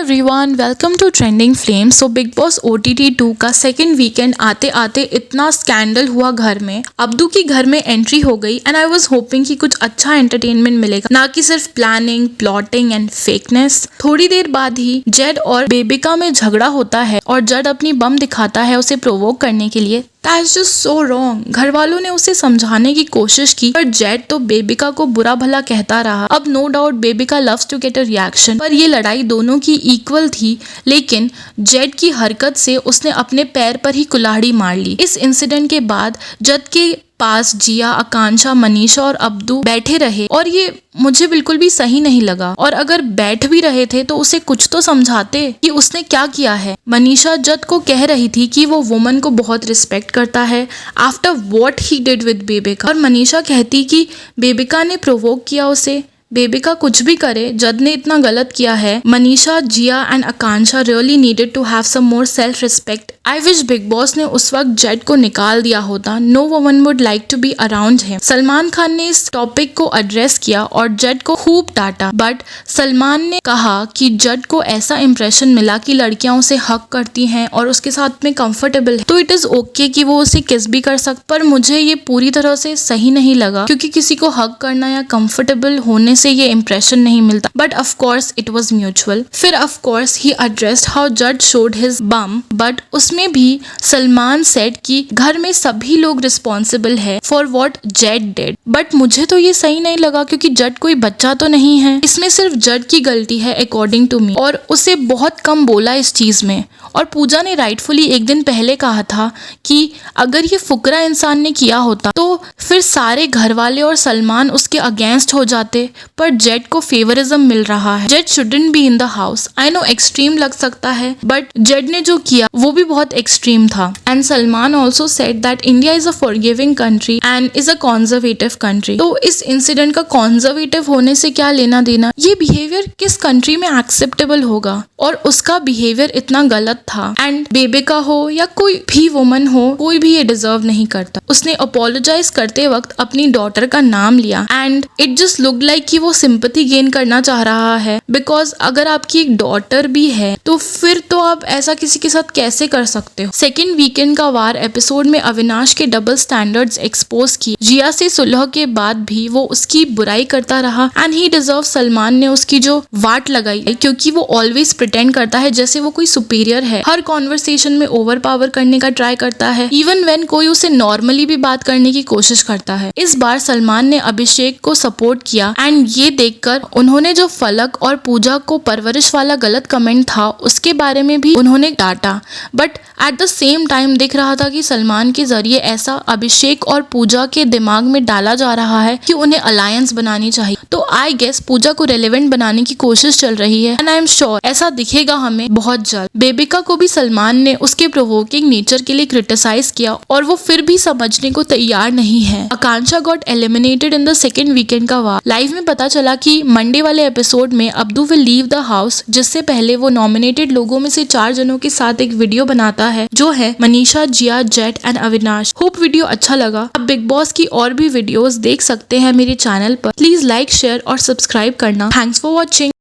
Everyone, welcome to trending flame. So Bigg Boss OTT 2 का second weekend आते आते इतना स्कैंडल हुआ घर में। अब्दू की घर में एंट्री हो गई एंड आई वाज होपिंग कि कुछ अच्छा एंटरटेनमेंट मिलेगा, ना कि सिर्फ प्लानिंग, प्लॉटिंग एंड फेकनेस। थोड़ी देर बाद ही जेड और बेबिका में झगड़ा होता है और जेड अपनी बम दिखाता है उसे प्रोवोक करने के लिए। That's just so wrong। घर वालों ने उसे समझाने की कोशिश की पर जेड तो बेबिका को बुरा भला कहता रहा। अब no doubt Bebika loves to get a reaction, पर ये लड़ाई दोनों की इक्वल थी, लेकिन जेड की हरकत से उसने अपने पैर पर ही कुल्हाड़ी मार ली। इस इंसिडेंट के बाद जेड के पास जिया, आकांक्षा, मनीषा और अब्दू बैठे रहे और ये मुझे बिल्कुल भी सही नहीं लगा। और अगर बैठ भी रहे थे तो उसे कुछ तो समझाते कि उसने क्या किया है। मनीषा जद को कह रही थी कि वो वुमन को बहुत रिस्पेक्ट करता है after what he did with बेबिका, और मनीषा कहती कि बेबिका ने प्रोवोक किया उसे। बेबिका कुछ भी करे, जद ने इतना गलत किया है। Manisha, Jiya and Akanksha really needed to have some more self respect. I wish Bigg Boss ने उस वक्त जेड को निकाल दिया होता। No woman would like to be around him. Salman Khan ने इस टॉपिक को एड्रेस किया और जेड को खूब डांटा, बट सलमान ने कहा कि जेड को ऐसा इंप्रेशन मिला कि लड़कियां उसे हक करती हैं और उसके साथ में कंफर्टेबल है, तो इट इज ओके कि वो उसे किस भी कर सकता। पर मुझे ये पूरी तरह से सही नहीं लगा, क्योंकि किसी को हक करना या कंफर्टेबल होने से ये इंप्रेशन नहीं मिलता। But of course it was mutual. फिर of course he addressed how Jad showed his bum, but उसमें भी सलमान सेड कि घर में सभी लोग रिस्पॉन्सिबल है for what Z did. But मुझे तो ये सही नहीं लगा, क्योंकि जेड कोई बच्चा तो नहीं है। इसमें सिर्फ जेड की गलती है अकॉर्डिंग टू मी, और उसे बहुत कम बोला इस चीज में। और पूजा ने राइटफुली एक दिन पहले कहा था कि अगर ये फुकरा इंसान ने किया होता तो फिर सारे घर वाले और सलमान उसके अगेंस्ट हो जाते, पर जेड को फेवरिज्म मिल रहा है। Z shouldn't be in the house. I know extreme लग सकता है, बट जेड ने जो किया वो भी बहुत एक्सट्रीम था। And Salman also said that India is a forgiving country and is a conservative country. तो इस इंसिडेंट का कंजर्वेटिव होने से क्या लेना देना। ये बिहेवियर किस कंट्री में एक्सेप्टेबल होगा, और उसका बिहेवियर इतना गलत था। एंड बेबिका हो या कोई भी वुमन हो, कोई भी ये डिजर्व नहीं करता। उसने अपोलोजाइज करते वक्त अपनी डॉटर का नाम लिया and it just look like कि वो सिंपैथी गेन करना चाह रहा है। बिकॉज अगर आपकी एक डॉटर भी है तो फिर तो आप ऐसा किसी के साथ कैसे कर सकते हो। सेकेंड वीकेंड का वार एपिसोड में अविनाश के डबल स्टैंडर्ड्स एक्सपोज किए। जिया से सुलह के बाद भी वो उसकी बुराई करता रहा एंड ही डिजर्व। सलमान ने उसकी जो वाट लगाई, क्योंकि वो ऑलवेज प्रिटेंड करता है जैसे वो कोई सुपीरियर है। हर कॉन्वर्सेशन में ओवर पावर करने का ट्राई करता है, इवन व्हेन कोई उसे नॉर्मली भी बात करने की कोशिश करता है। इस बार सलमान ने अभिषेक को सपोर्ट किया एंड ये देखकर उन्होंने जो फलक और पूजा को परवरिश वाला गलत कमेंट था उसके बारे में भी उन्होंने डांटा। But at the same time दिख रहा था कि सलमान के जरिए ऐसा अभिषेक और पूजा के दिमाग में डाला जा रहा है कि उन्हें अलायंस बनानी चाहिए। तो आई गेस पूजा को रेलेवेंट बनाने की कोशिश चल रही है एंड आई एम श्योर ऐसा दिखेगा हमें बहुत जल्द। बेबिका को भी सलमान ने उसके प्रोवोकिंग नेचर के लिए क्रिटिसाइज किया और वो फिर भी समझने को तैयार नहीं है। Akanksha got eliminated in the second weekend का वार। लाइव में पता चला कि मंडे वाले एपिसोड में Abdu will leave the house, जिससे पहले वो नॉमिनेटेड लोगों में से 4 जनों के साथ एक वीडियो बनाता है, जो है Manisha, Jiya, Jad and Avinash. Hope video अच्छा लगा। अब बिग बॉस की और भी वीडियोस देख सकते हैं मेरे चैनल पर। प्लीज लाइक, शेयर और सब्सक्राइब करना। Thanks for watching.